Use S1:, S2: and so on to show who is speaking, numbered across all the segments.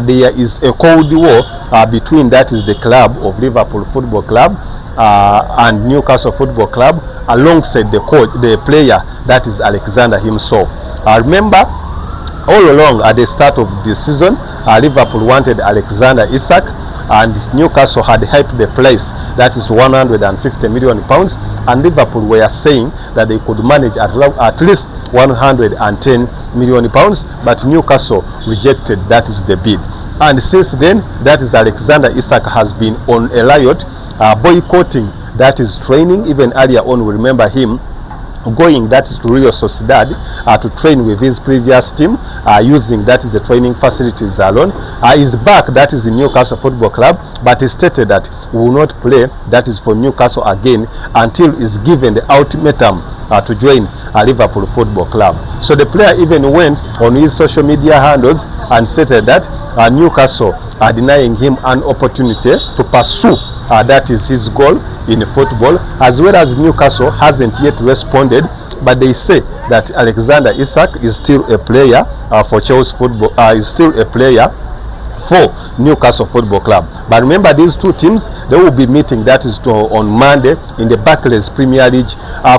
S1: there is a cold war between that is the club of Liverpool Football Club and Newcastle Football Club, alongside the coach, the player that is Alexander himself. Remember, all along at the start of the season, Liverpool wanted Alexander Isak, and Newcastle had hyped the price, that is 150 million pounds, and Liverpool were saying that they could manage at least 110 million pounds, but Newcastle rejected that is the bid. And since then, that is Alexander Isak has been on a riot, boycotting that is training. Even earlier on, we remember him going that is to Real Sociedad to train with his previous team, using that is the training facilities alone. He's back, that is the Newcastle Football Club, but he stated that he will not play that is for Newcastle again until he's given the ultimatum to join Liverpool Football Club. So the player even went on his social media handles and stated that Newcastle are denying him an opportunity to pursue that is his goal in football, as well as Newcastle hasn't yet responded, but they say that Alexander Isak is still a player for Chelsea Football, is still a player for Newcastle Football Club. But remember, these two teams, they will be meeting that is on Monday in the Barclays Premier League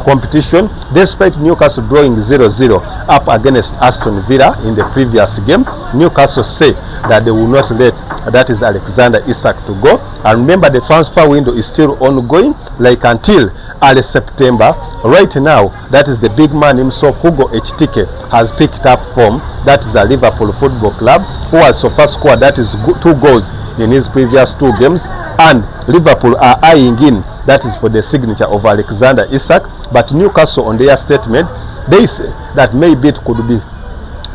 S1: competition. Despite Newcastle drawing 0-0 up against Aston Villa in the previous game, Newcastle say that they will not let that is Alexander Isak to go. And remember, the transfer window is still ongoing, like until early September. Right now, that is the big man himself, Hugo Ekitike, has picked up form. That is a Liverpool Football Club, who has so far scored that is 2 goals in his previous 2 games, and Liverpool are eyeing in that is for the signature of Alexander Isak. But Newcastle, on their statement, they say that maybe it could be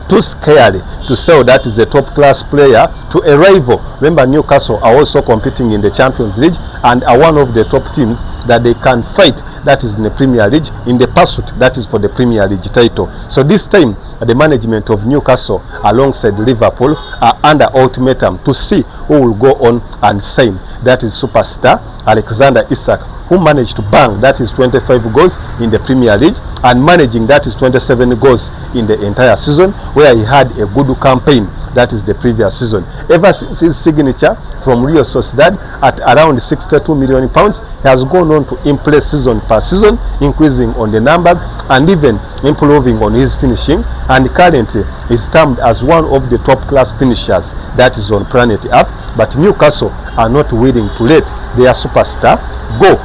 S1: too scary to sell that is a top class player to a rival. Remember, Newcastle are also competing in the Champions League and are one of the top teams that they can fight that is in the Premier League, in the pursuit that is for the Premier League title. So this time, the management of Newcastle alongside Liverpool are under ultimatum to see who will go on and sign that is superstar Alexander Isak, who managed to bang that is 25 goals in the Premier League and managing that is 27 goals in the entire season, where he had a good campaign that is the previous season. Ever since his signature from Real Sociedad at around 62 million pounds, he has gone on to impress season per season, increasing on the numbers and even improving on his finishing, and currently is termed as one of the top class finishers that is on planet Earth. But Newcastle are not willing to let their superstar go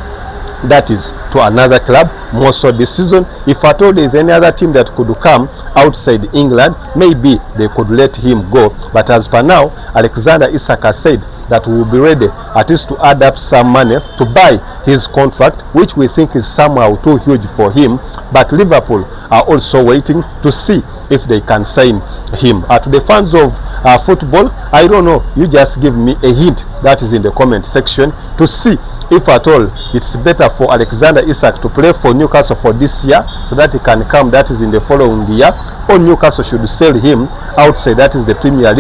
S1: that is to another club, more so this season. If at all there is any other team that could come outside England, maybe they could let him go. But as per now, Alexander Isak has said that we will be ready at least to add up some money to buy his contract, which we think is somehow too huge for him. But Liverpool are also waiting to see if they can sign him. To the fans of football, I don't know, you just give me a hint that is in the comment section to see if at all it's better for Alexander Isak to play for Newcastle for this year so that he can come that is in the following year, or Newcastle should sell him outside that is the Premier League